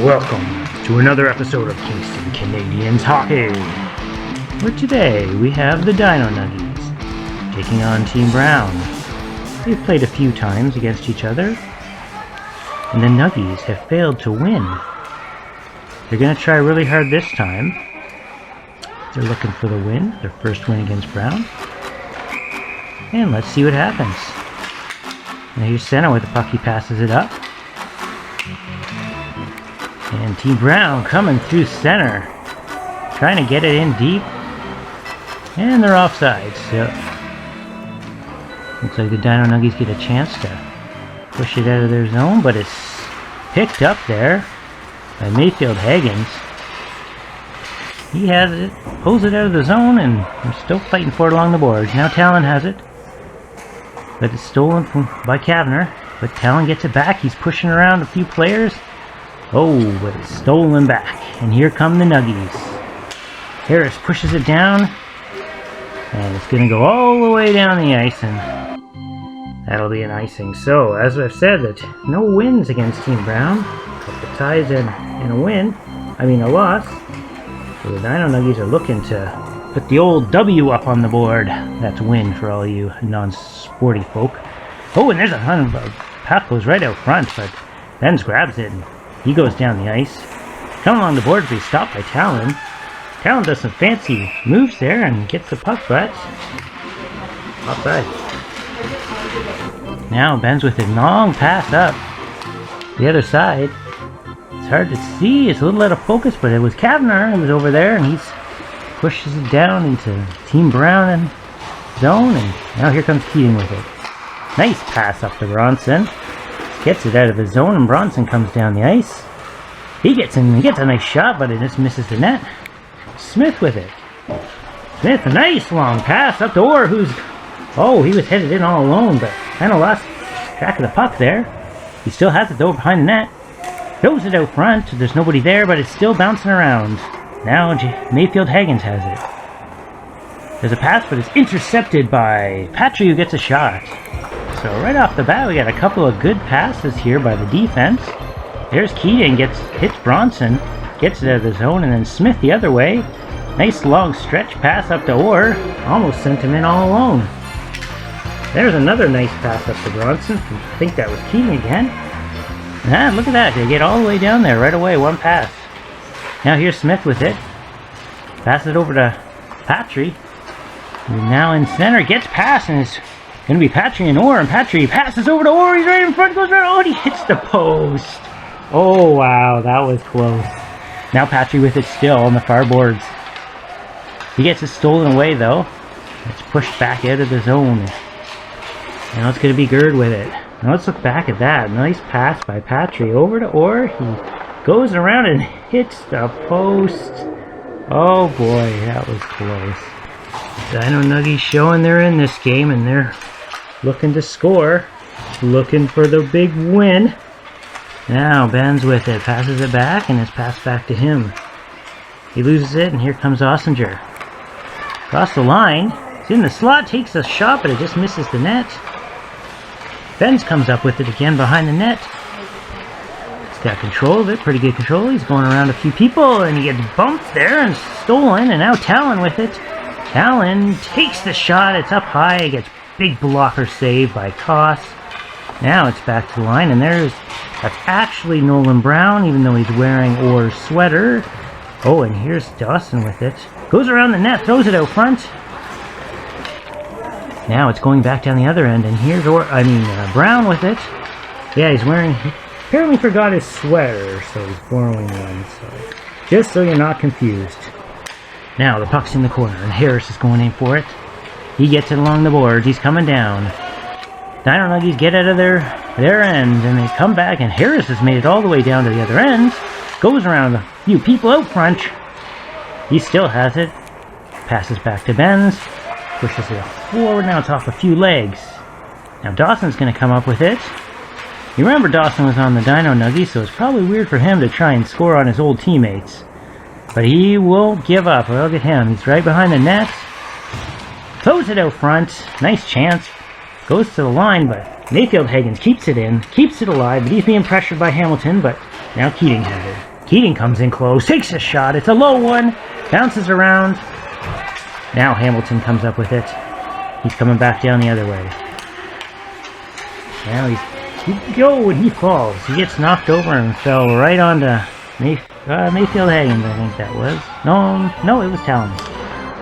Welcome to another episode of Kingston Canadians Hockey, where today we have the Dino Nuggies taking on Team Brown. They've played a few times against each other, and the Nuggies have failed to win. They're going to try really hard this time. They're looking for the win, their first win against Brown. And let's see what happens. Now here's center with the puck, he passes it up. And Team Brown coming through center, trying to get it in deep. And they're offside, so looks like the Dino Nuggies get a chance to push it out of their zone, but it's picked up there by Mayfield Haggins. He has it, pulls it out of the zone, and they're still fighting for it along the boards. Now Talon has it, but it's stolen by Kavner. But Talon gets it back. He's pushing around a few players. Oh, but it's stolen back. And here come the Nuggies. Harris pushes it down, and it's going to go all the way down the ice, and that'll be an icing. So, as I've said, that no wins against Team Brown, but the ties in a loss. So the Dino Nuggies are looking to put the old W up on the board. That's a win for all you non-sporty folk. Oh, and there's a ton of puck goes right out front, but Benz grabs it and he goes down the ice. Coming along the board, but he's stopped by Talon. Talon does some fancy moves there and gets the puck, but offside. Now Ben's with a long pass up the other side. It's hard to see, it's a little out of focus, but it was Kavner who was over there, and he pushes it down into Team Brown and zone, and now here comes Keating with it. Nice pass up to Bronson. Gets it out of the zone, and Bronson comes down the ice. He gets in, he gets a nice shot, but it just misses the net. Smith with it. Smith, a nice long pass up to Orr, he was headed in all alone, but kind of lost track of the puck there. He still has it though behind the net. Throws it out front, there's nobody there, but it's still bouncing around. Now Mayfield Haggins has it. There's a pass, but it's intercepted by Patry, who gets a shot. So right off the bat, we got a couple of good passes here by the defense. There's Keating, hits Bronson, gets it out of the zone, and then Smith the other way. Nice long stretch pass up to Orr, almost sent him in all alone. There's another nice pass up to Bronson. I think that was Keating again. Ah, look at that, they get all the way down there right away, one pass. Now here's Smith with it. Passes it over to Patry. Now in center, gets past, and it's going to be Patry and Orr, and Patry passes over to Orr, he's right in front, goes right, oh, and he hits the post. Oh, wow, that was close. Now Patry with it still on the far boards. He gets it stolen away, though. It's pushed back out of the zone. Now it's going to be Gerd with it. Now let's look back at that. Nice pass by Patry over to Orr. He goes around and hits the post. Oh, boy, that was close. Dino Nuggies showing they're in this game, and they're looking to score, looking for the big win. Now Ben's with it, passes it back, and it's passed back to him. He loses it, and here comes Ossinger. Across the line, it's in the slot, takes a shot, but it just misses the net. Benz comes up with it again behind the net. He's got control of it, pretty good control. He's going around a few people, and he gets bumped there and stolen, and now Talon with it. Talon takes the shot, it's up high, it gets big blocker save by Koss. Now it's back to the line, and that's actually Nolan Brown, even though he's wearing Orr's sweater. Oh, and here's Dawson with it. Goes around the net, throws it out front. Now it's going back down the other end, and here's Brown with it. Yeah, he apparently forgot his sweater, so he's borrowing one. So just so you're not confused. Now the puck's in the corner, and Harris is going in for it. He gets it along the boards. He's coming down. Dino Nuggies get out of their end, and they come back, and Harris has made it all the way down to the other end. Goes around a few people out front. He still has it. Passes back to Benz. Pushes it forward. Now it's off a few legs. Now Dawson's going to come up with it. You remember Dawson was on the Dino Nuggies, so it's probably weird for him to try and score on his old teammates. But he won't give up. Look at him. He's right behind the net. Throws it out front. Nice chance. Goes to the line, but Mayfield Haggins keeps it in. Keeps it alive, but he's being pressured by Hamilton, but Now Keating has it. Keating comes in close, takes a shot. It's a low one. Bounces around. Now Hamilton comes up with it. He's coming back down the other way. Now he falls. He gets knocked over and fell right onto Mayfield Haggins, I think that was. No, it was Talon.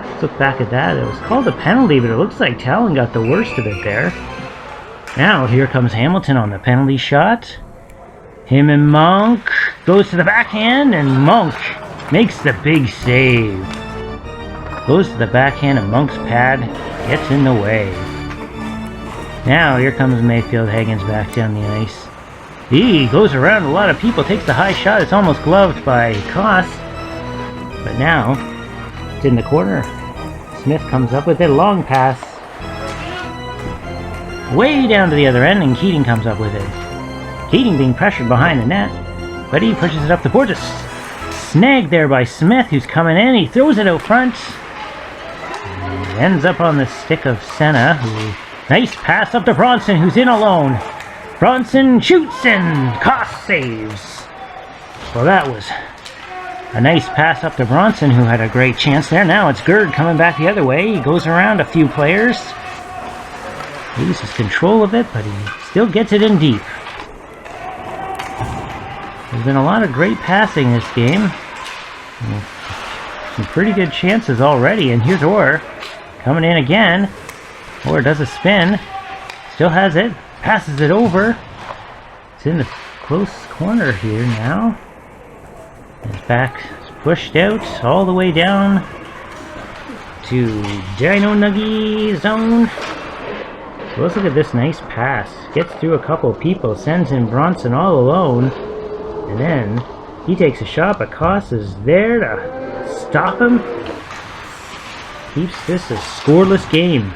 Let's look back at that. It was called a penalty, but it looks like Talon got the worst of it there. Now here comes Hamilton on the penalty shot. Him and Monk goes to the backhand, and Monk makes the big save. Goes to the backhand, and Monk's pad gets in the way. Now here comes Mayfield Haggins back down the ice. He goes around a lot of people, takes the high shot. It's almost gloved by Koss. But now it's in the corner. Smith comes up with it, long pass. Way down to the other end, and Keating comes up with it. Keating being pressured behind the net, but he pushes it up the board. Just snagged there by Smith, who's coming in. He throws it out front. And ends up on the stick of Senna, who... Nice pass up to Bronson, who's in alone. Bronson shoots and Koss saves. Well, that was a nice pass up to Bronson, who had a great chance there. Now it's Gerd coming back the other way. He goes around a few players. Loses control of it, but he still gets it in deep. There's been a lot of great passing this game. Some pretty good chances already, and here's Orr coming in again. Orr does a spin. Still has it. Passes it over. It's in the close corner here now. His back is pushed out all the way down to Dino Nuggies zone. So let's look at this nice pass. Gets through a couple of people, sends in Bronson all alone, and then he takes a shot, but Koss is there to stop him. Keeps this a scoreless game.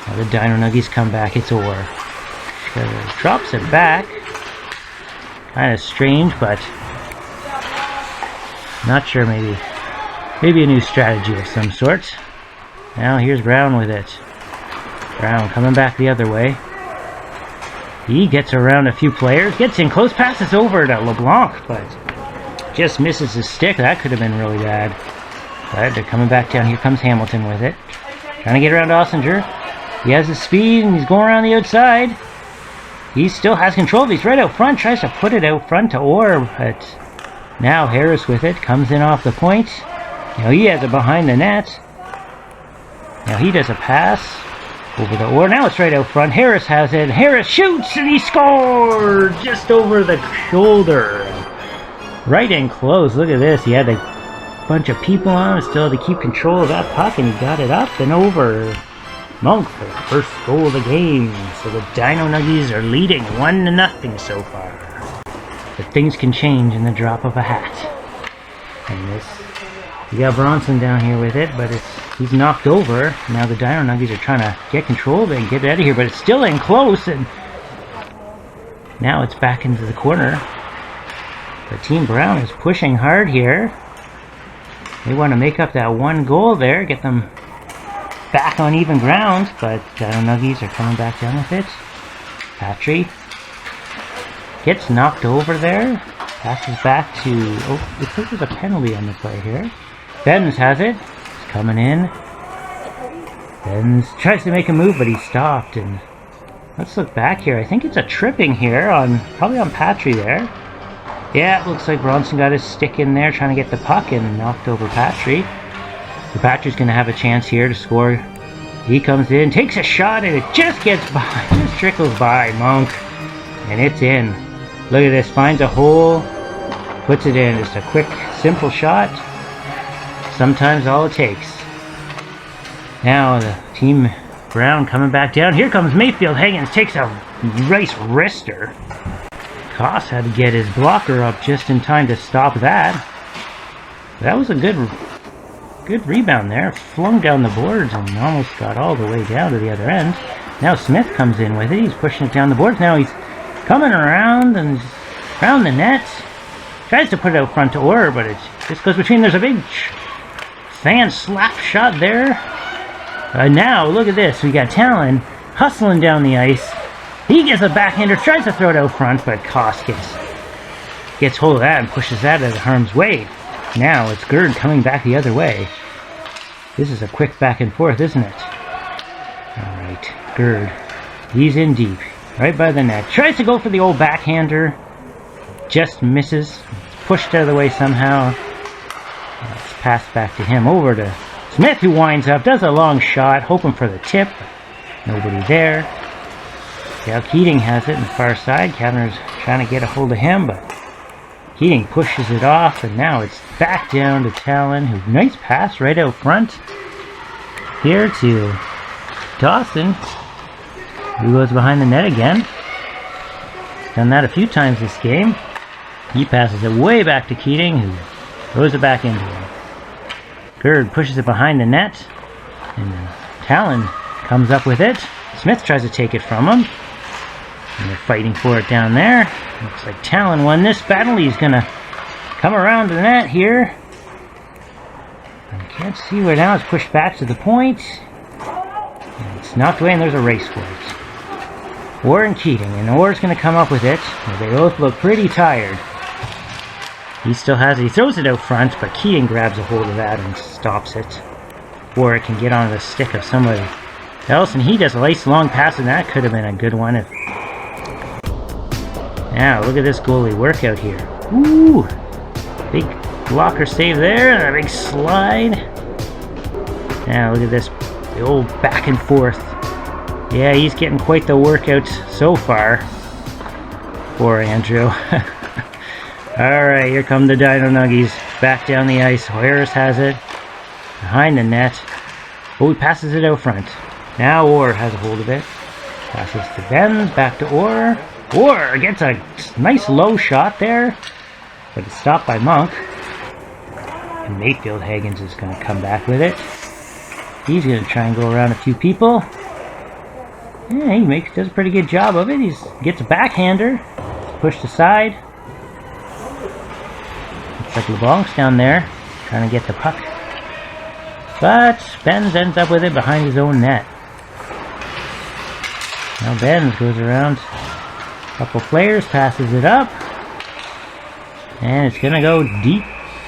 Now the Dino Nuggies come back. It's Orr. Drops it back. Kind of strange, but not sure. Maybe a new strategy of some sort. Now here's Brown with it. Brown coming back the other way. He gets around a few players, gets in close, passes over to LeBlanc, but just misses his stick. That could have been really bad. But they're coming back down. Here comes Hamilton with it. Trying to get around Ossinger. He has the speed and he's going around the outside. He still has control. He's right out front. Tries to put it out front to Orr, but now Harris with it. Comes in off the point. Now he has it behind the net. Now he does a pass over to Orr. Now it's right out front. Harris has it. Harris shoots and he scores just over the shoulder. Right in close. Look at this. He had a bunch of people on him. Still had to keep control of that puck, and he got it up and over Monk for the first goal of the game. So the Dino Nuggies are leading 1-0 so far. But things can change in the drop of a hat. And this, you got Bronson down here with it, but he's knocked over. Now the Dino Nuggies are trying to get control of it and get it out of here, but it's still in close, and now it's back into the corner. But Team Brown is pushing hard here. They want to make up that one goal there, get them back on even ground, but Dino Nuggies are coming back down with it. Patry gets knocked over there. Passes back to... Oh, looks like there's a penalty on the play here. Benz has it. He's coming in. Benz tries to make a move, but he's stopped. And let's look back here. I think it's a tripping here, probably on Patry there. Yeah, it looks like Bronson got his stick in there trying to get the puck and knocked over Patry. So Patry's going to have a chance here to score. He comes in, takes a shot, and it just gets by, just trickles by Monk. And it's in. Look at this, finds a hole, puts it in. Just a quick, simple shot. Sometimes all it takes. Now the Team Brown coming back down. Here comes Mayfield Haggins, takes a nice wrister. Koss had to get his blocker up just in time to stop that. That was a good rebound there. Flung down the boards and almost got all the way down to the other end. Now Smith comes in with it. He's pushing it down the boards. Now he's coming around and around the net. Tries to put it out front to Orr, but it just goes between. There's a big fan slap shot there. Now, look at this. We got Talon hustling down the ice. He gets a backhander, tries to throw it out front, but Koss gets gets hold of that and pushes that out of harm's way. Now it's Gerd coming back the other way. This is a quick back and forth, isn't it? Alright, Gerd. He's in deep. Right by the net. Tries to go for the old backhander. Just misses. It's pushed out of the way somehow. It's passed back to him. Over to Smith, who winds up. Does a long shot. Hoping for the tip. Nobody there. Now Keating has it on the far side. Kavner's trying to get a hold of him, but Keating pushes it off, and now it's back down to Talon, who nice pass right out front. Here to Dawson, who goes behind the net again. Done that a few times this game. He passes it way back to Keating, who throws it back into him. Gerd pushes it behind the net, and Talon comes up with it. Smith tries to take it from him, and they're fighting for it down there. Looks like Talon won this battle. He's gonna come around to the net here. I can't see where now. It's pushed back to the point. And it's knocked away, and there's a race for it. Orr and Keating, and Orr's gonna come up with it. They both look pretty tired. He still has it. He throws it out front, but Keating grabs a hold of that and stops it. Or it can get on the stick of somebody else, and he does a nice long pass, and that could have been a good one. Now, look at this goalie workout here. Ooh! Big blocker save there, and a big slide. Now, look at this. The old back and forth. Yeah, he's getting quite the workout so far. Poor Andrew. Alright, here come the Dino Nuggies. Back down the ice. Harris has it. Behind the net. Oh, he passes it out front. Now Orr has a hold of it. Passes to Ben. Back to Orr. Orr gets a nice low shot there. But it's stopped by Monk. And Mayfield Hagens is going to come back with it. He's going to try and go around a few people. Yeah, he does a pretty good job of it. He gets a backhander. Pushed aside. Looks like LeBlanc's down there trying to get the puck. But Benz ends up with it behind his own net. Now Benz goes around a couple players, passes it up. And it's going to go deep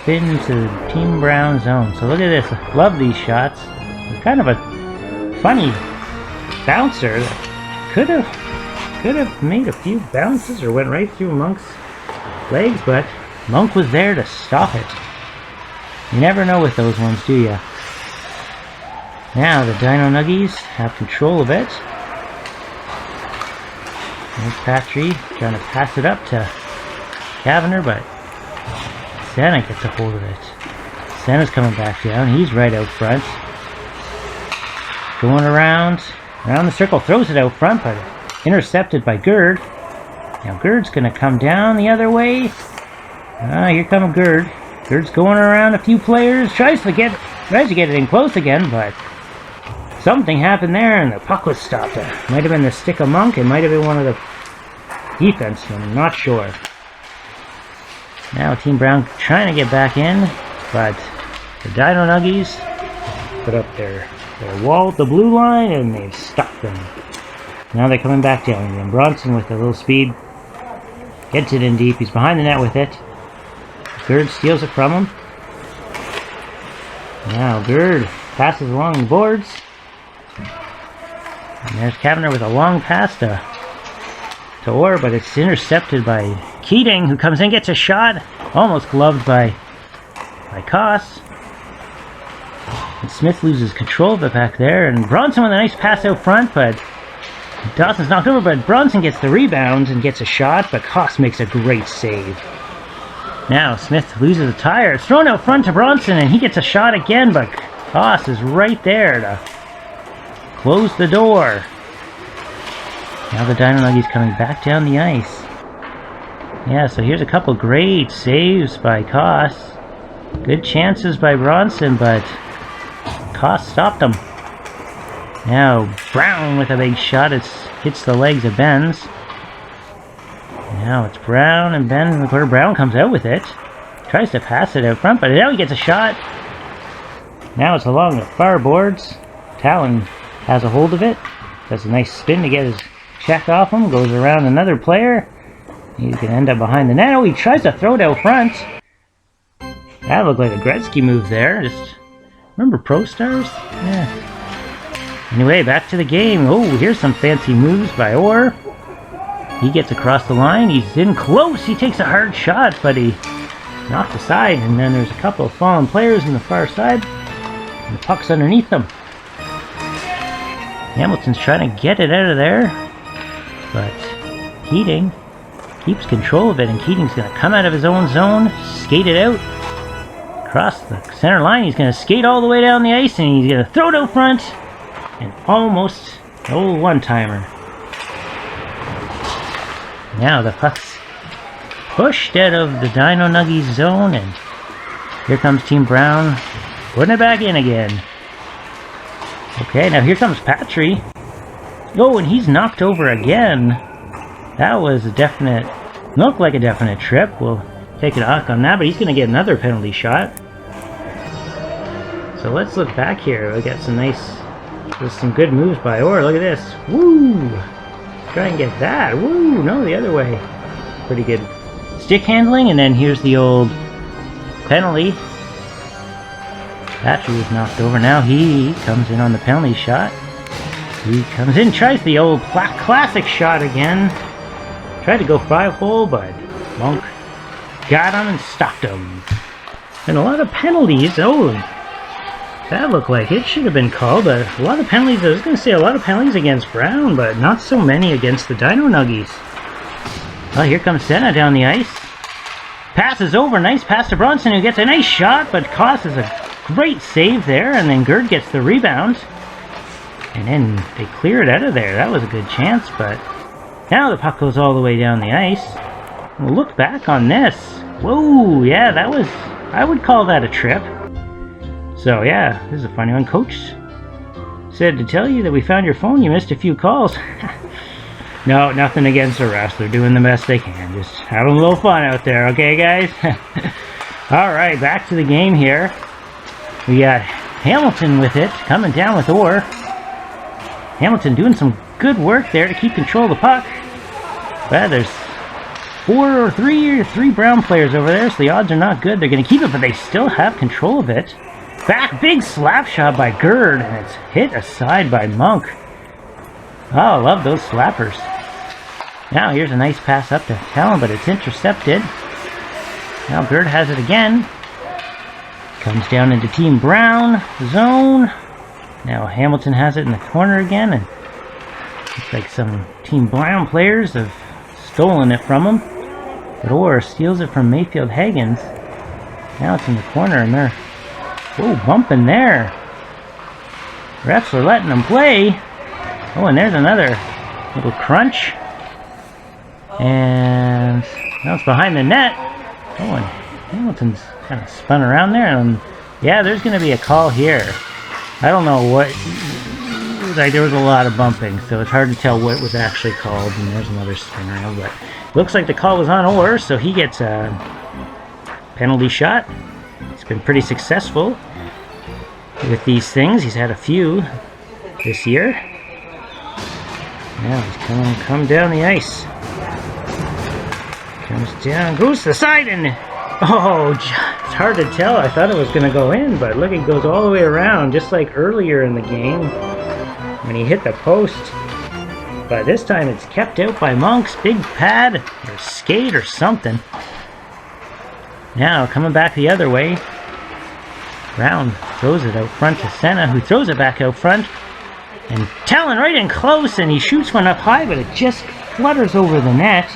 into Team Brown zone. So look at this. I love these shots. It's kind of a funny bouncer that could have made a few bounces or went right through Monk's legs, but Monk was there to stop it. You never know with those ones, do you? Now the Dino Nuggies have control of it. There's Patry trying to pass it up to Kavanagh, but Santa gets a hold of it. Santa's coming back down. He's right out front. Going around the circle, throws it out front, but intercepted by Gerd. Now Gerd's going to come down the other way. Here comes Gerd. Gerd's going around a few players, tries to get it in close again, but something happened there and the puck was stopped. It might have been the stick of Monk, it might have been one of the defensemen, I'm not sure. Now Team Brown trying to get back in, but the Dino Nuggies put up their wall at the blue line and they've stopped them. Now they're coming back down again. Bronson with a little speed gets it in deep. He's behind the net with it. Gerd steals it from him. Now Gerd passes along the boards. And there's Kavanagh with a long pass to Orr, but it's intercepted by Keating, who comes in, gets a shot, almost gloved by Koss. And Smith loses control of it back there, and Bronson with a nice pass out front, but Dawson's knocked over, but Bronson gets the rebound and gets a shot, but Koss makes a great save. Now Smith loses a tire. It's thrown out front to Bronson, and he gets a shot again, but Koss is right there to close the door. Now the Dino Nuggies coming back down the ice. Yeah, so here's a couple great saves by Koss. Good chances by Bronson, but Koss stopped them. Now Brown with a big shot. It hits the legs of Benz. Now it's Brown and Ben in the corner. Brown comes out with it. Tries to pass it out front, but now he gets a shot. Now it's along the far boards. Talon has a hold of it. Does a nice spin to get his check off him. Goes around another player. He's going to end up behind the net. Oh, he tries to throw it out front. That looked like a Gretzky move there. Just remember Pro Stars? Yeah. Anyway, back to the game. Oh, here's some fancy moves by Orr. He gets across the line. He's in close. He takes a hard shot, but he knocked aside. And then there's a couple of fallen players on the far side. And the puck's underneath them. Hamilton's trying to get it out of there. But Keating keeps control of it, and Keating's going to come out of his own zone, skate it out across the center line. He's going to skate all the way down the ice, and he's going to throw it out front, and almost one-timer. Now the puck's pushed out of the Dino Nuggies zone, and here comes Team Brown putting it back in again. Okay, now here comes Patry. Oh, and he's knocked over again. That was a definite, looked like a definite trip. We'll take a knock on that, but he's going to get another penalty shot. So let's look back here. We got some nice, there's some good moves by Orr. Look at this. Woo! Try and get that. Woo! No, the other way. Pretty good stick handling, and then here's the old penalty. Patry was knocked over. Now he comes in on the penalty shot. He comes in, tries the old classic shot again. Tried to go 5-hole, but Monk got him and stopped him. And a lot of penalties. Oh, that looked like it should have been called. But a lot of penalties. I was going to say a lot of penalties against Brown, but not so many against the Dino Nuggies. Oh, here comes Senna down the ice. Passes over. Nice pass to Bronson, who gets a nice shot, but causes a great save there. And then Gerd gets the rebound. And then they clear it out of there. That was a good chance, but now the puck goes all the way down the ice. We'll look back on this. Whoa, yeah, that was, I would call that a trip. So yeah, this is a funny one. Coach said to tell you that we found your phone. You missed a few calls. No, nothing against the refs. They're doing the best they can. Just having a little fun out there, okay, guys? Alright, back to the game here. We got Hamilton with it, coming down with Orr. Hamilton doing some good work there to keep control of the puck. But there's three Brown players over there, so the odds are not good. They're going to keep it, but they still have control of it. Back, big slap shot by Gerd, and it's hit aside by Monk. Oh, I love those slappers. Now here's a nice pass up to Talon, but it's intercepted. Now Gerd has it again. Comes down into Team Brown zone. Now Hamilton has it in the corner again, and looks like some Team Brown players have stolen it from him. But Orr steals it from Mayfield Hagens. Now it's in the corner, and they're bumping there. Refs are letting them play. Oh, and there's another little crunch. And now it's behind the net. Oh, and Hamilton's kind of spun around there, and yeah, there's going to be a call here. I don't know what, like there was a lot of bumping, so it's hard to tell what was actually called. And there's another spin around, but looks like the call was on Orr, so he gets a penalty shot. He's been pretty successful with these things. He's had a few this year. Now he's come down the ice. Comes down, goes to the side, and oh, it's hard to tell. I thought it was going to go in, but look, it goes all the way around, just like earlier in the game when he hit the post. But this time it's kept out by Monk's big pad or skate or something. Now coming back the other way, Brown throws it out front to Senna, who throws it back out front. And Talon right in close, and he shoots one up high, but it just flutters over the net.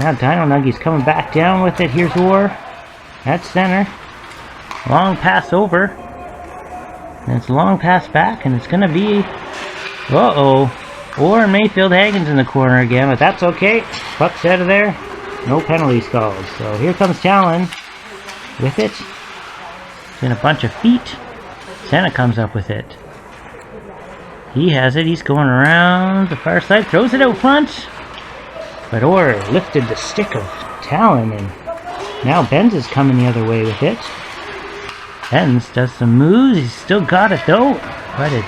Now Dino Nuggies coming back down with it. Here's Orr at center. Long pass over. And it's a long pass back, and it's going to be... Orr and Mayfield Hagens in the corner again, but that's okay. Puck's out of there. No penalties called. So here comes Talon with it. It's in a bunch of feet. Senna comes up with it. He has it. He's going around the far side. Throws it out front. But Orr lifted the stick of Talon, and now Benz is coming the other way with it. Benz does some moves. He's still got it though. But it's...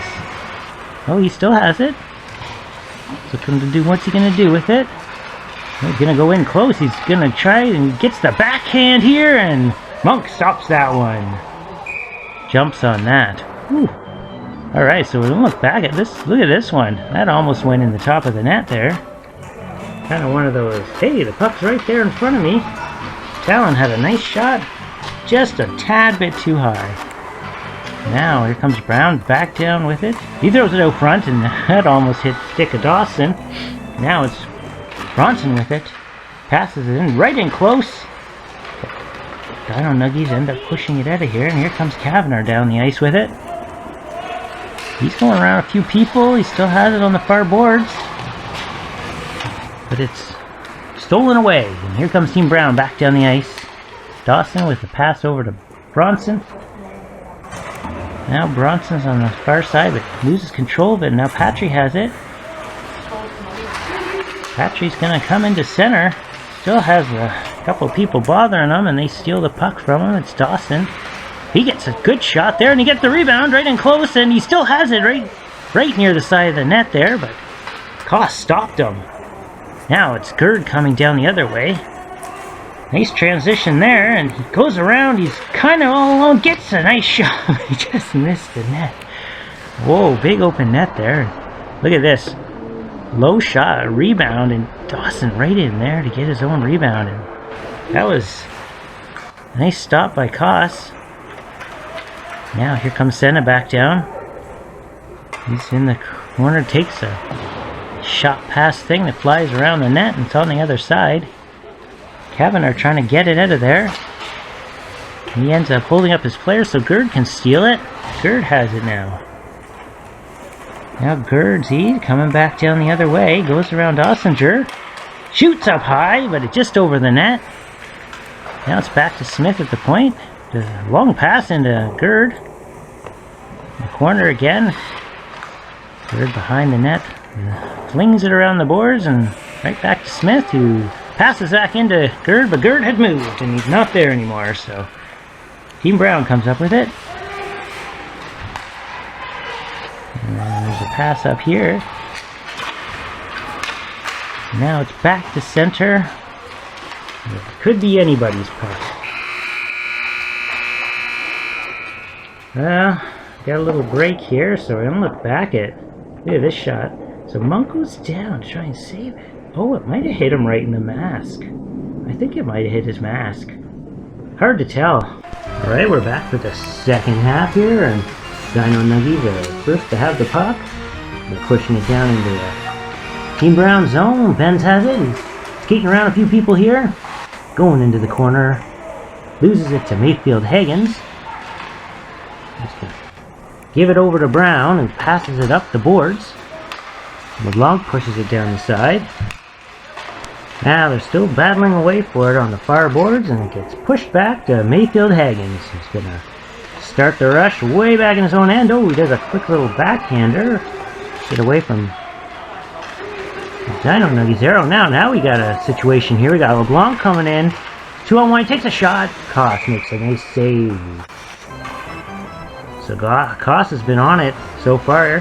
Oh, he still has it. So come to do, what's he going to do with it? He's gonna go in close. He's gonna try and gets the backhand here, and Monk stops that one. Jumps on that. Whew. All right, so we'll look back at this. Look at this one. That almost went in the top of the net there. Kind of one of those, hey, the puck's right there in front of me. Talon had a nice shot, just a tad bit too high. Now here comes Brown back down with it. He throws it out front, and that almost hit the stick of Dawson. Now it's Bronson with it. Passes it in right in close. Dino Nuggies end up pushing it out of here, and here comes Kavanagh down the ice with it. He's going around a few people. He still has it on the far boards. But it's stolen away. And here comes Team Brown back down the ice. Dawson with the pass over to Bronson. Now Bronson's on the far side, but loses control of it. Now Patry has it. Patry's going to come into center. Still has a couple people bothering him, and they steal the puck from him. It's Dawson. He gets a good shot there, and he gets the rebound right in close, and he still has it right near the side of the net there, but Koss stopped him. Now it's Gerd coming down the other way. Nice transition there, and he goes around. He's kind of all alone, gets a nice shot. He just missed the net. Whoa, big open net there. Look at this. Low shot, rebound, and Dawson right in there to get his own rebound. And that was a nice stop by Koss. Now here comes Senna back down. He's in the corner, takes a shot pass thing that flies around the net, and it's on the other side. Kavanagh trying to get it out of there. He ends up holding up his player so Gerd can steal it. Gerd has it now. Now Gerd's coming back down the other way. Goes around Ossinger. Shoots up high, but it's just over the net. Now it's back to Smith at the point. The long pass into Gerd. In the corner again. Gerd behind the net. Flings it around the boards and right back to Smith, who passes back into Gerd, but Gerd had moved and he's not there anymore, so Team Brown comes up with it. And then there's a pass up here. Now it's back to center. It could be anybody's puck. Well, got a little break here, so we're going to look back at, look at this shot. So Monk goes down to try and save it. Oh, it might have hit him right in the mask. I think it might have hit his mask. Hard to tell. Alright, we're back for the second half here, and Dino Nuggies are first to have the puck. They're pushing it down into the Team Brown zone. Benz has it. He's skating around a few people here. Going into the corner. Loses it to Mayfield Higgins. Give it over to Brown and passes it up the boards. LeBlanc pushes it down the side. Now they're still battling away for it on the far boards, and it gets pushed back to Mayfield Higgins. He's going to start the rush way back in his own end. Oh, he does a quick little backhander. Get away from Dino Nuggies arrow. Now we got a situation here. We got LeBlanc coming in. 2-on-1, takes a shot. Koss makes a nice save. So Koss has been on it so far,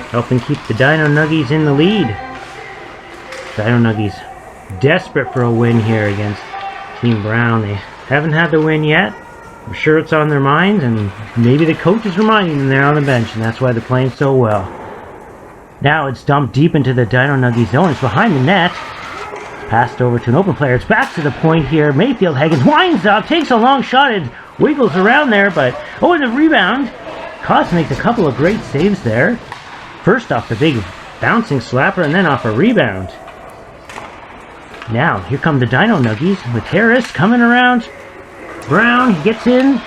helping keep the Dino Nuggies in the lead. Dino Nuggies desperate for a win here against Team Brown. They haven't had the win yet. I'm sure it's on their minds, and maybe the coach is reminding them they're on the bench, and that's why they're playing so well. Now it's dumped deep into the Dino Nuggies zone. It's behind the net. It's passed over to an open player. It's back to the point here. Mayfield Higgins winds up, takes a long shot. It wiggles around there, but oh, and a rebound. Koss makes a couple of great saves there. First off the big bouncing slapper, and then off a rebound. Now, here come the Dino Nuggies with Harris coming around. Brown, he gets in.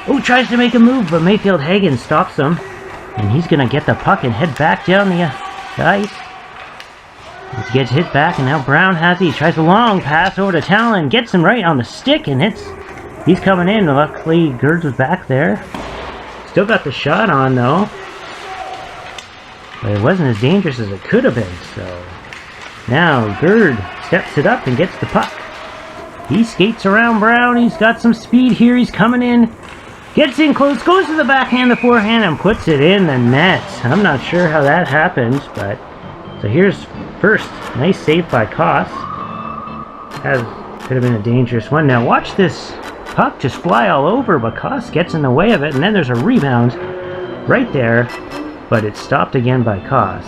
Oh, tries to make a move, but Mayfield Higgins stops him. And he's going to get the puck and head back down the ice. He gets hit back, and now Brown has it. He tries a long pass over to Talon, gets him right on the stick, and he's coming in. Luckily, Gerd was back there. Still got the shot on, though. But it wasn't as dangerous as it could have been, so now Gerd steps it up and gets the puck. He skates around Brown. He's got some speed here. He's coming in. Gets in close, goes to the backhand, the forehand, and puts it in the net. I'm not sure how that happened, but so here's First, nice save by Koss. That could have been a dangerous one. Now watch this puck just fly all over, but Koss gets in the way of it, and then there's a rebound right there, but it's stopped again by Koss.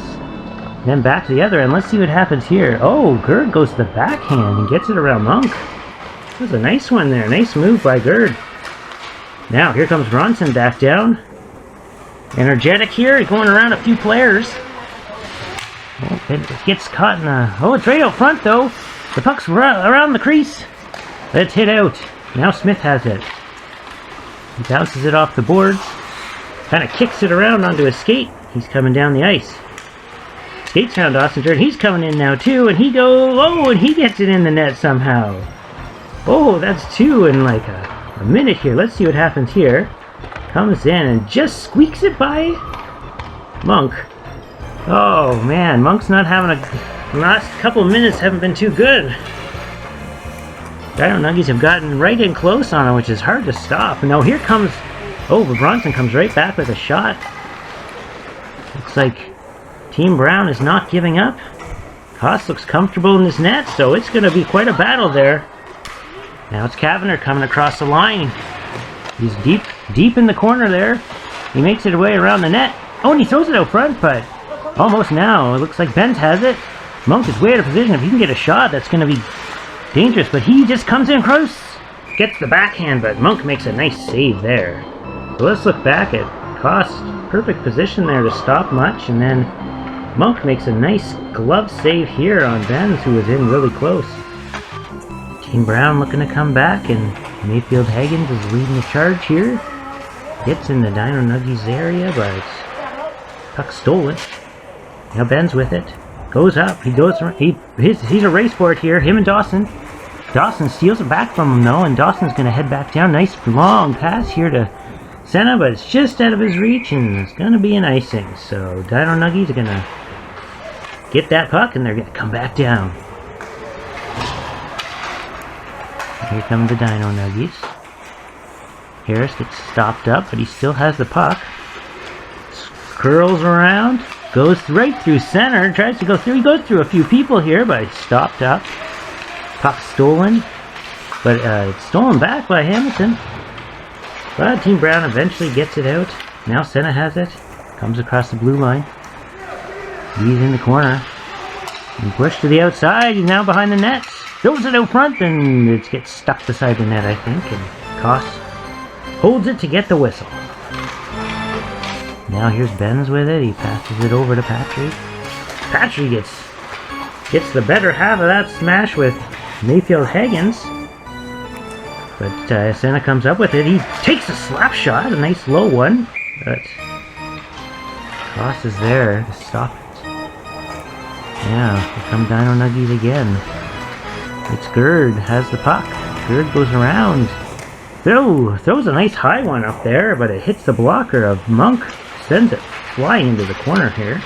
Then back to the other end. Let's see what happens here. Oh, Gerd goes to the backhand and gets it around Monk. That was a nice one there. Nice move by Gerd. Now here comes Bronson back down. Energetic here, going around a few players. Oh, it gets caught in a... Oh, it's right out front though. The puck's around the crease. Let's hit out. Now Smith has it. He bounces it off the boards. Kind of kicks it around onto his skate. He's coming down the ice. Skates down Dawson's turn. He's coming in now too, and he goes... Oh, and he gets it in the net somehow. Oh, that's two in like a minute here. Let's see what happens here. Comes in and just squeaks it by Monk. Oh man, Monk's not having the last couple of minutes haven't been too good. Dino Nuggies have gotten right in close on him, which is hard to stop. Now here comes... Oh, but Bronson comes right back with a shot. Looks like Team Brown is not giving up. Koss looks comfortable in his net, so it's going to be quite a battle there. Now it's Kavanagh coming across the line. He's deep in the corner there. He makes it away around the net. Oh, and he throws it out front, but almost now. It looks like Benz has it. Monk is way out of position. If he can get a shot, that's going to be dangerous, but he just comes in close. Gets the backhand, but Monk makes a nice save there. So let's look back at Koss. Perfect position there to stop much, and then Monk makes a nice glove save here on Benz, who was in really close. Team Brown looking to come back, and Mayfield Higgins is leading the charge here. Gets in the Dino Nuggies area, but puck stolen. Now Ben's with it. Goes up. He goes. He's a race for it here. Him and Dawson. Dawson steals it back from him though, and Dawson's going to head back down. Nice long pass here to Senna, but it's just out of his reach, and it's going to be an icing. So Dino Nuggies are going to get that puck, and they're going to come back down. Here come the Dino Nuggies. Harris gets stopped up, but he still has the puck. Curls around, goes right through center, tries to go through. He goes through a few people here, but he's stopped up. Puck stolen, but it's stolen back by Hamilton. But Team Brown eventually gets it out. Now Senna has it. Comes across the blue line. He's in the corner. And pushed to the outside. He's now behind the net. Throws it out front, and it gets stuck beside the net, I think. And Koss holds it to get the whistle. Now here's Benz with it. He passes it over to Patry. Patry gets the better half of that smash with Mayfield Higgins. But Senna comes up with it. He takes a slap shot, a nice low one. But Koss is there to stop it. Yeah, here come Dino Nuggies again. It's Gerd, has the puck. Gerd goes around. Throws a nice high one up there, but it hits the blocker of Monk. Sends it flying into the corner here.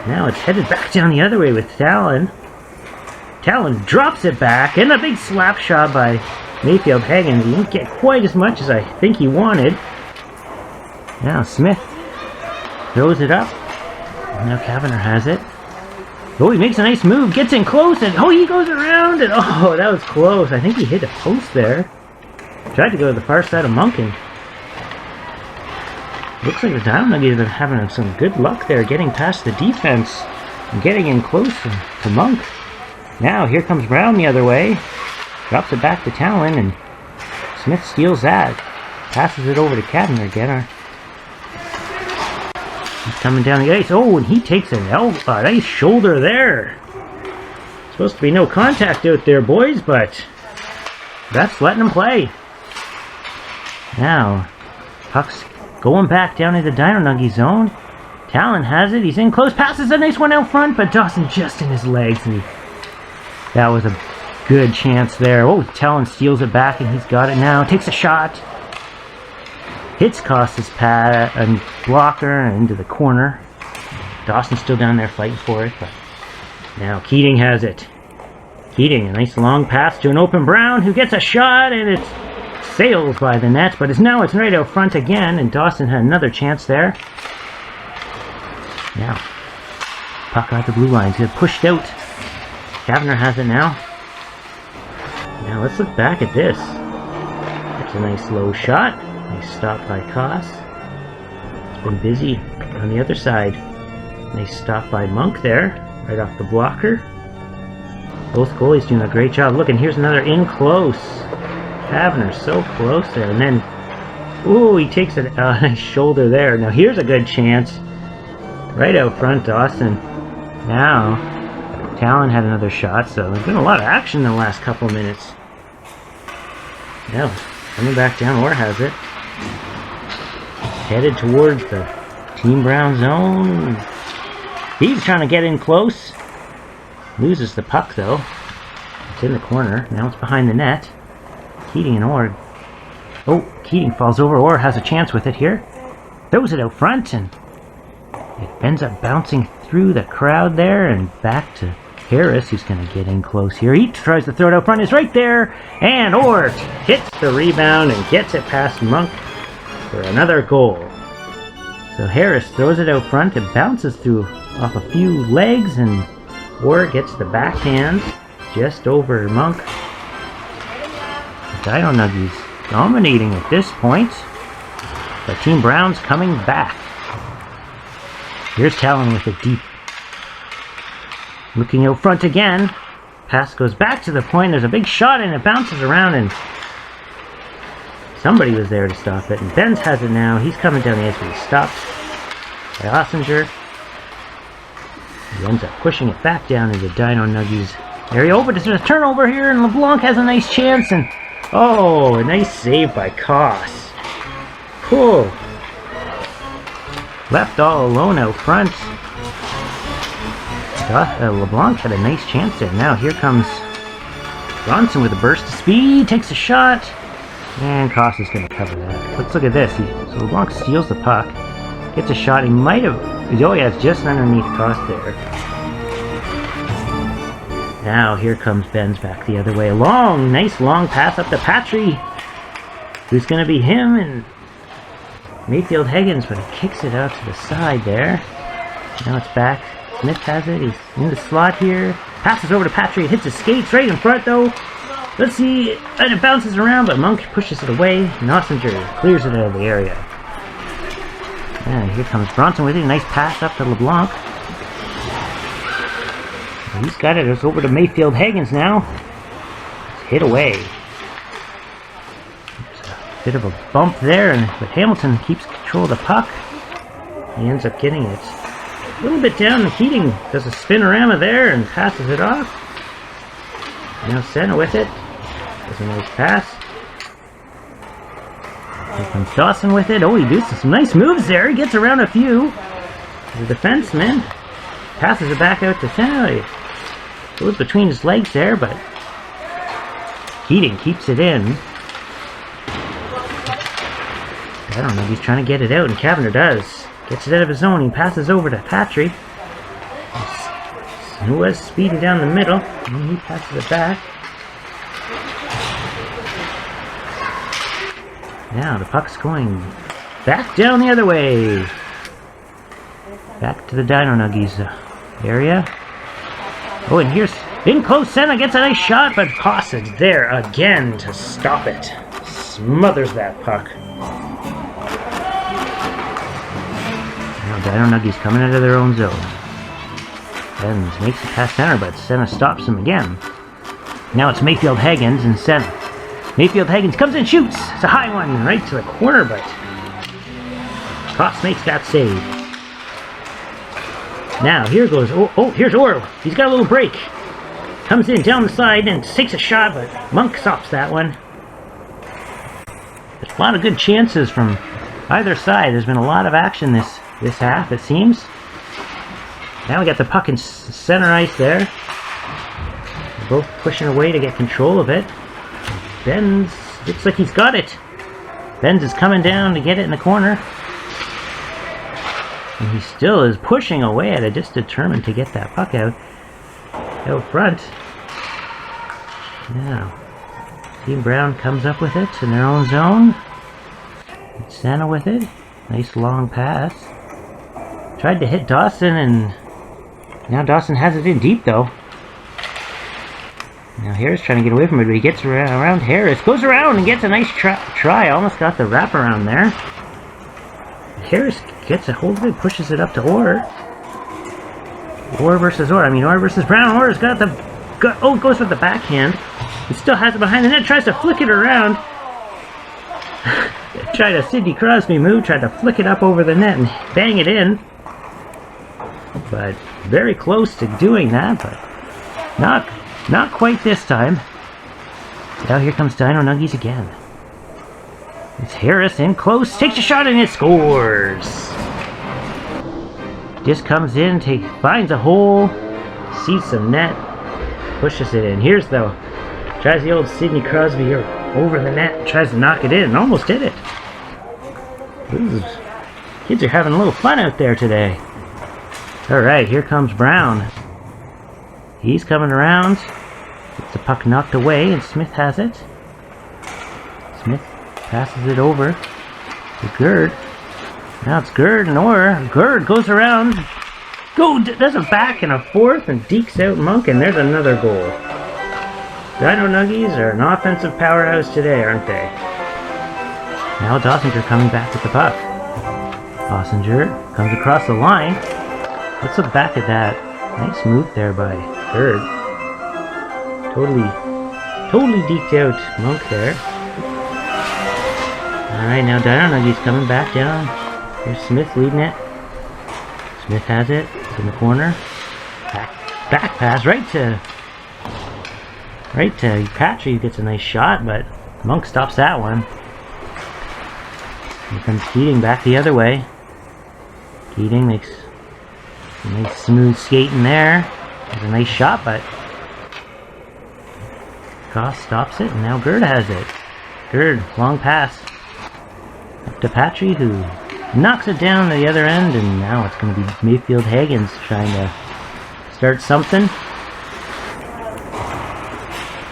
Now it's headed back down the other way with Talon. Talon drops it back, and a big slap shot by Mayfield Higgins. He didn't get quite as much as I think he wanted. Now Smith throws it up. Now Kavanagh has it. Oh, he makes a nice move, gets in close, and oh, he goes around, and oh, that was close. I think he hit a post there. Tried to go to the far side of Monk, and looks like the Dino Nuggies are having some good luck there, getting past the defense and getting in close to Monk. Now here comes Brown the other way, drops it back to Talon, and Smith steals that, passes it over to Kavanagh again. He's coming down the ice. Oh, and he takes a nice shoulder there. Supposed to be no contact out there, boys, but that's letting him play. Now, puck's going back down into Dino Nuggie zone. Talon has it. He's in close. Passes a nice one out front, but Dawson just in his legs. And that was a good chance there. Oh, Talon steals it back, and he's got it now. Takes a shot. Hits Koss's pad and blocker into the corner. Dawson's still down there fighting for it, but now Keating has it. Keating, a nice long pass to an open Brown, who gets a shot, and it sails by the net, but it's right out front again, and Dawson had another chance there. Now, Puck out the blue line. He's going to push it out. Kavanagh has it now. Now let's look back at this. That's a nice low shot. Nice stop by Koss. It's been busy on the other side. Nice stop by Monk there, right off the blocker. Both goalies doing a great job. Look, and here's another in close. Kavanagh so close there, and then, ooh, he takes a nice shoulder there. Now here's a good chance. Right out front, Dawson. Now, Talon had another shot, so there's been a lot of action in the last couple of minutes. Now, coming back down, Orr has it. Headed towards the Team Brown zone. He's trying to get in close. Loses the puck, though. It's in the corner. Now it's behind the net. Keating and Orr. Oh, Keating falls over. Orr has a chance with it here. Throws it out front, and it ends up bouncing through the crowd there and back to Harris, who's going to get in close here. He tries to throw it out front. It's right there, and Orr hits the rebound and gets it past Monk for another goal. So Harris throws it out front. It bounces through off a few legs, and Orr gets the backhand just over Monk. The Dino Nuggies dominating at this point. But Team Brown's coming back. Here's Talon with it deep. Looking out front again. Pass goes back to the point. There's a big shot and it bounces around, and somebody was there to stop it. And Benz has it now. He's coming down the edge, but he's stopped by Ossinger. He ends up pushing it back down into the Dino Nuggies area. Oh, but there's a turnover here, and LeBlanc has a nice chance, and oh, a nice save by Koss. Cool. Left all alone out front. LeBlanc had a nice chance there. Now here comes Bronson with a burst of speed, takes a shot, and Koss is going to cover that. Let's look at this. So LeBlanc steals the puck, gets a shot. He might have, oh yeah, it's just underneath Koss there. Now here comes Benz back the other way. Nice long pass up to Patry, who's going to be him and Mayfield Higgins, but he kicks it out to the side there. Now it's back. Smith has it. He's in the slot here. Passes over to Patry. It hits his skates right in front, though. Let's see. And it bounces around, but Monk pushes it away. And Ossinger clears it out of the area. And here comes Bronson with it. A nice pass up to LeBlanc. He's got it. It's over to Mayfield Higgins now. It's hit away. Bit of a bump there, but Hamilton keeps control of the puck. He ends up getting it a little bit down, and Keating does a spinorama there and passes it off. Now Senna with it. Does a nice pass. Here comes Dawson with it. Oh, he does some nice moves there. He gets around a few. The defenseman passes it back out to Senna. It goes between his legs there, but Keating keeps it in. I don't know, he's trying to get it out, and Kavanagh does. Gets it out of his zone. He passes over to Patry, who was speeding down the middle, and he passes it back. Now the puck's going back down the other way. Back to the Dino Nuggies area. Oh, and here's in close. Senna gets a nice shot, but Koss is there again to stop it. Smothers that puck. Now Dino Nuggies coming out of their own zone. Evans makes it past center, but Senna stops him again. Now it's Mayfield Higgins and Senna. Mayfield Higgins comes in, shoots. It's a high one right to the corner, but Koss makes that save. Now here goes, here's Orr. He's got a little break. Comes in down the side and takes a shot, but Monk stops that one. There's a lot of good chances from either side. There's been a lot of action this half, it seems. Now we got the puck in center ice there. They're both pushing away to get control of it. Benz looks like he's got it. Benz is coming down to get it in the corner. And he still is pushing away at it, just determined to get that puck out front. Now, Team Brown comes up with it in their own zone. It's Santa with it. Nice long pass. Tried to hit Dawson, and Now Dawson has it in deep though. Now Harris trying to get away from it, but he gets around Harris. Goes around and gets a nice try. Almost got the wraparound there. Harris gets a hold of it, pushes it up to Orr. Orr versus Orr. I mean, Orr versus Brown. Orr's got the... goes with the backhand. He still has it behind the net. Tries to flick it around. Tried a Sidney Crosby move. Tried to flick it up over the net and bang it in. But very close to doing that, but not quite this time. Now here comes Dino Nuggies again. It's Harris in close, takes a shot and it scores! Just comes in, finds a hole, sees some net, pushes it in. Here's though, tries the old Sidney Crosby here over the net, tries to knock it in, and almost did it. Ooh, kids are having a little fun out there today. Alright, here comes Brown. He's coming around. Gets the puck knocked away, and Smith has it. Smith passes it over to Gerd. Now it's Gerd and Orr. Gerd goes around. Does a back and a forth and dekes out Monk, and there's another goal. Dino Nuggies are an offensive powerhouse today, aren't they? Now Dossinger coming back with the puck. Dossinger comes across the line. Let's look back at that. Nice move there by Gerd. Totally deked out Monk there. Alright, now Dino Nuggies coming back down. Here's Smith leading it. Smith has it. It's in the corner. Back pass right to Patry, who gets a nice shot, but Monk stops that one. Here comes Keating back the other way. Keating makes a nice smooth skating there. There's a nice shot, but Goss stops it, and now Gerd has it. Gerd, long pass. Up to Patry, who knocks it down to the other end, and now it's going to be Mayfield Hagens trying to start something.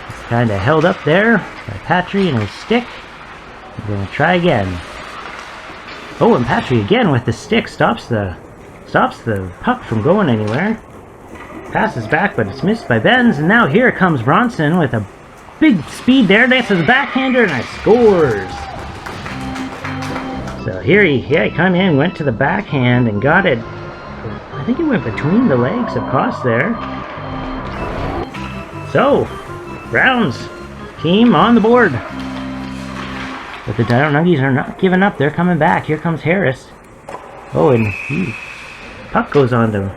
It's kind of held up there by Patry and his stick. We're going to try again. Oh, and Patry again with the stick stops the puck from going anywhere. Passes back, but it's missed by Benz, and now here comes Bronson with a big speed there. That's his backhander, and it scores. So here he come in, went to the backhand and got it. I think it went between the legs of Koss there. So, Browns team on the board. But the Dino Nuggies are not giving up. They're coming back. Here comes Harris. Oh, and puck goes on to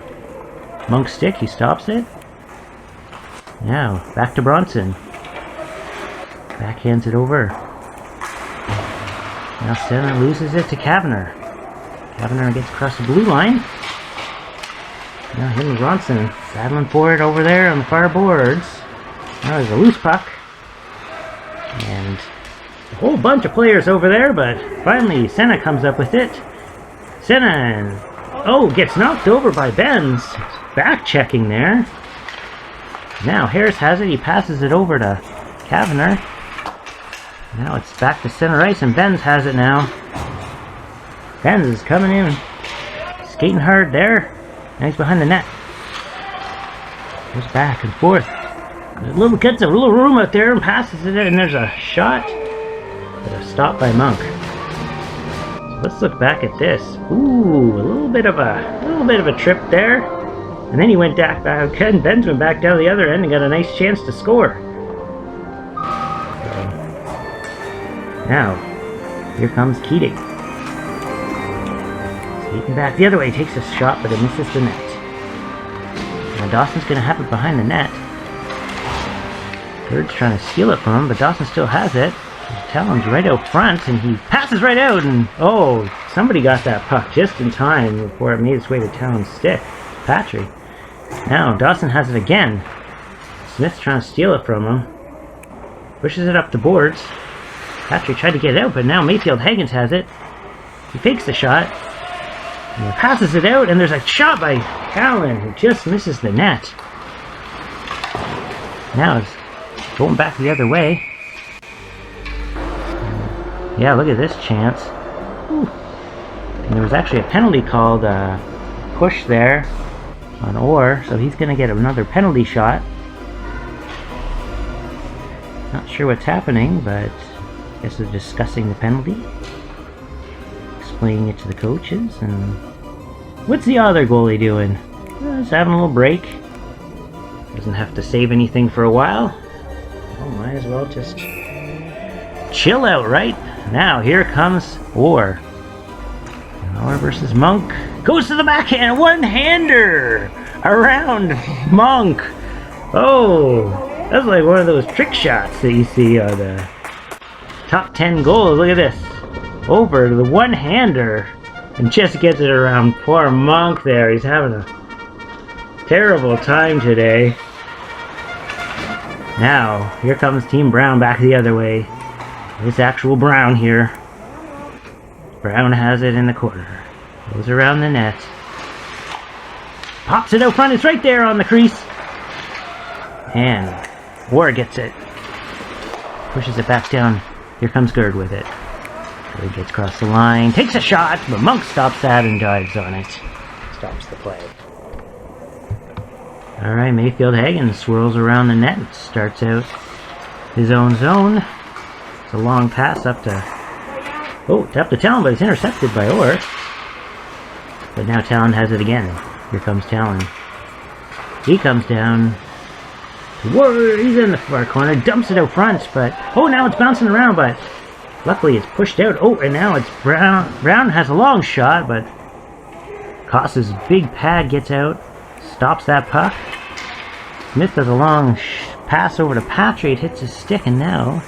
Monk's stick. He stops it. Now, back to Bronson. Backhands it over. Now Senna loses it to Kavanagh. Kavanagh gets across the blue line. Now him and Bronson battling for it over there on the far boards. Now there's a loose puck. And a whole bunch of players over there, but finally Senna comes up with it. Senna, gets knocked over by Benz. Back checking there. Now Harris has it. He passes it over to Kavanagh. Now it's back to center ice, and Benz has it now. Benz is coming in, skating hard there. Now he's behind the net. Goes back and forth. Gets a little room out there and passes it in, and there's a shot. But a stop by Monk. So let's look back at this. Ooh, a little bit of a trip there. And then he went back. Benz went back down the other end and got a nice chance to score. Now, here comes Keating. Skating back the other way, takes a shot, but it misses the net. Now Dawson's going to have it behind the net. Gerd's trying to steal it from him, but Dawson still has it. Talon's right out front, and he passes right out, and somebody got that puck just in time before it made its way to Talon's stick. Patry. Now, Dawson has it again. Smith's trying to steal it from him. Pushes it up the boards. Patry tried to get it out, but now Mayfield Hagens has it. He fakes the shot. And he passes it out, and there's a shot by Callan, who just misses the net. Now it's going back the other way. Yeah, look at this chance. Ooh. And there was actually a penalty called push there. on Orr, so he's going to get another penalty shot. Not sure what's happening, but I guess they're discussing the penalty, explaining it to the coaches. And what's the other goalie doing? Just having a little break. Doesn't have to save anything for a while. Oh, might as well just chill out, right? Now here comes Orr. Orr versus Monk. Goes to the backhand, one-hander around Monk. Oh, that's like one of those trick shots that you see on the top 10 goals. Look at this. Over to the one-hander and just gets it around poor Monk there. He's having a terrible time today. Now, here comes Team Brown back the other way. It's actual Brown here. Brown has it in the corner. Goes around the net. Pops it out front. It's right there on the crease. And Orr gets it. Pushes it back down. Here comes Gerd with it. Gerd gets across the line. Takes a shot, but Monk stops that and dives on it. Stops the play. Alright, Mayfield Hagen swirls around the net and starts out his own zone. It's a long pass up to... Oh, it's up to Talon, but it's intercepted by Orr. But now Talon has it again. Here comes Talon. He comes down. Whoa, he's in the far corner. Dumps it out front, but... Oh, now it's bouncing around, but... Luckily, it's pushed out. Oh, and now it's Brown. Brown has a long shot, but... Koss's big pad gets out. Stops that puck. Smith does a long pass over to Patrick. Hits his stick, and now...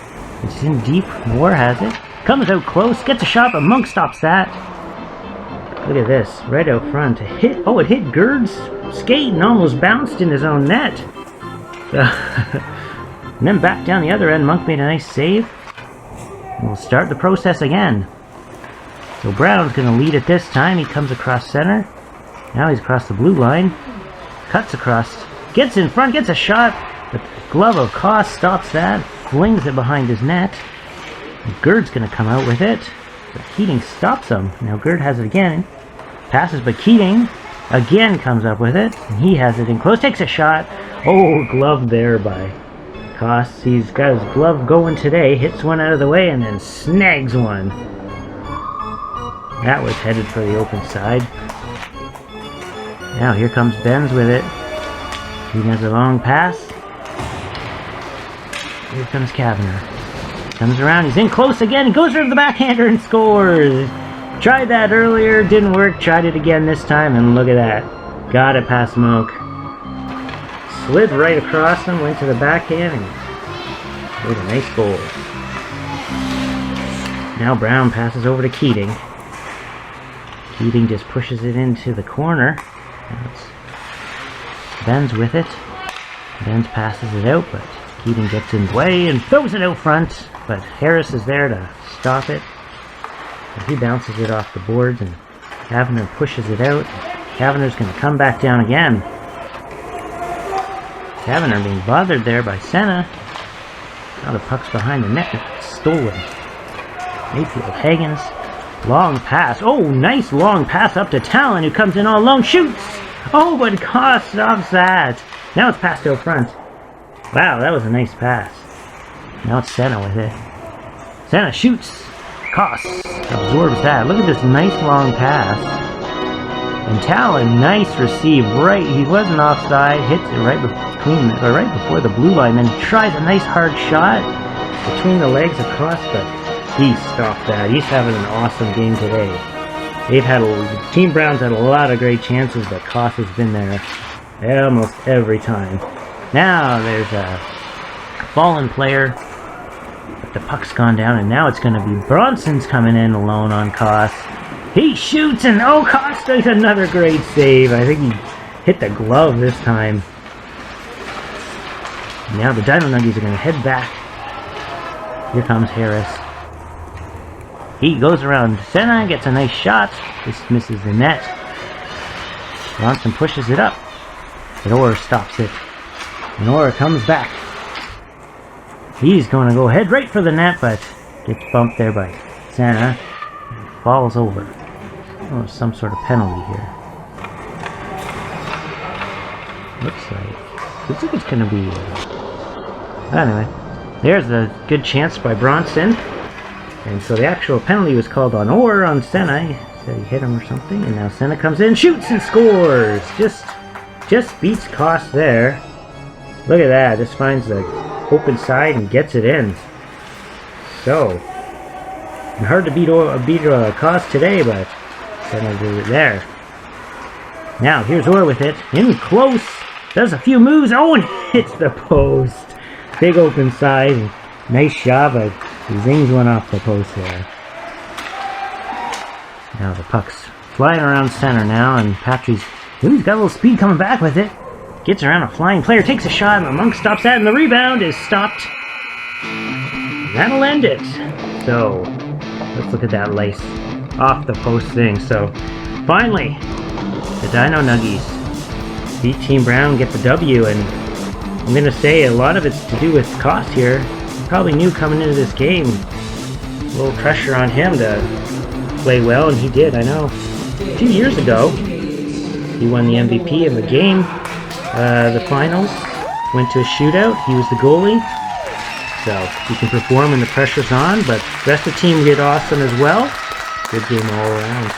It's in deep. Orr has it. Comes out close. Gets a shot, but Monk stops that. Look at this. Right out front. Oh, it hit Gerd's skate and almost bounced in his own net. And then back down the other end. Monk made a nice save. And we'll start the process again. So Brown's going to lead it this time. He comes across center. Now he's across the blue line. Cuts across. Gets in front. Gets a shot. The glove of Koss stops that. Flings it behind his net. And Gerd's going to come out with it. But Keating stops him. Now Gerd has it again. Passes, but Keating again comes up with it. And he has it in close. Takes a shot. Oh, glove there by Koss. He's got his glove going today. Hits one out of the way and then snags one. That was headed for the open side. Now here comes Benz with it. He has a long pass. Here comes Kavanagh. Comes around, he's in close again, he goes over the backhander and scores! Tried that earlier, didn't work, tried it again this time, and look at that. Got it past Monk. Slid right across him, went to the backhand, and made a nice goal. Now Brown passes over to Keating. Keating just pushes it into the corner. Ben's with it. Benz passes it out, but Keating gets in the way and throws it out front. But Harris is there to stop it. And he bounces it off the boards and Kavanagh pushes it out. Kavanagh's going to come back down again. Kavanagh being bothered there by Senna. Now the puck's behind the net. It's stolen. Mayfield Hagen's long pass. Oh, nice long pass up to Talon, who comes in all alone. Shoots! Oh, but Koss stops that. Now it's passed out front. Wow, that was a nice pass. Now it's Senna with it. Senna shoots. Koss absorbs that. Look at this nice long pass. And Talon, nice receive. Right, he wasn't offside. Hits it right before the blue line. Then he tries a nice hard shot between the legs of Koss, but he stopped that. He's having an awesome game today. Team Brown's had a lot of great chances, but Koss has been there almost every time. Now there's a fallen player. The puck's gone down, and now it's going to be Bronson's coming in alone on Koss. He shoots, and oh, Koss does another great save. I think he hit the glove this time. Now the Dino Nuggies are going to head back. Here comes Harris. He goes around Senna, gets a nice shot. This misses the net. Bronson pushes it up. But Orr stops it. And Orr comes back. He's going to go head right for the net, but gets bumped there by Senna. Falls over. Oh, some sort of penalty here. Looks like it's gonna be. Anyway, there's a good chance by Bronson, and so the actual penalty was called on Orr on Senna. He said he hit him or something, and now Senna comes in, shoots and scores. Just beats Koss there. Look at that! Just finds the open side and gets it in. So, and hard to beat Koss today, but Senna did it there. Now here's Orr with it, in close. Does a few moves. Oh, and hits the post. Big open side. Nice shot, but he zings one off the post there. Now the puck's flying around center now, and Patry's got a little speed coming back with it. Gets around a flying player, takes a shot, and the Monk stops that, and the rebound is stopped. That'll end it. So, let's look at that lace off the post thing. So, finally, the Dino Nuggies beat Team Brown, get the W, and I'm going to say a lot of it's to do with Koss here. He probably knew coming into this game, a little pressure on him to play well, and he did, I know. A few years ago, he won the MVP of the game, the finals, went to a shootout, he was the goalie, so he can perform when the pressure's on, but the rest of the team did awesome as well. Good game all around.